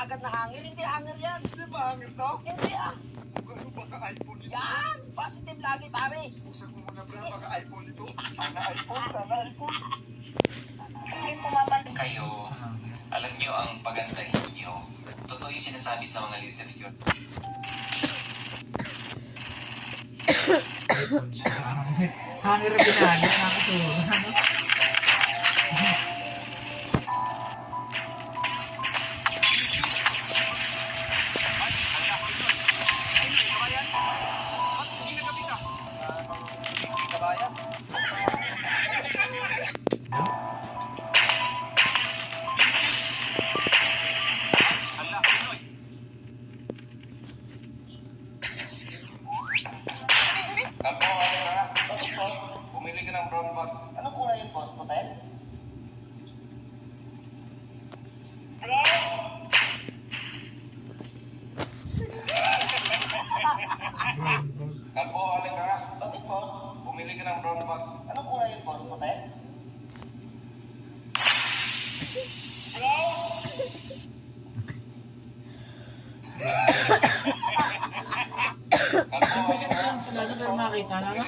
dagat na hangin. Hindi hangin yan. Hindi ba hangin to? Hindi ah. Ano baka iPhone ito? Yan. Positive lagi, pare. Buksan mo muna bro, baka iPhone ito. Sana iPhone, sana iPhone. Kayo, alam nyo ang pagandahin nyo. Totoo yung sinasabi sa mga literature. Hangin rin binalit, nakatulog. Kalbo, ano ka? Bumili ka ng brown bag. Anong kulay yung boss, putel? Kalbo, ano ka? Bakit, boss? Bumili ka ng brown bag. Anong kulay yung boss, putel? Kalbo, ano Kasi ka? lang sila na pero makita na lang.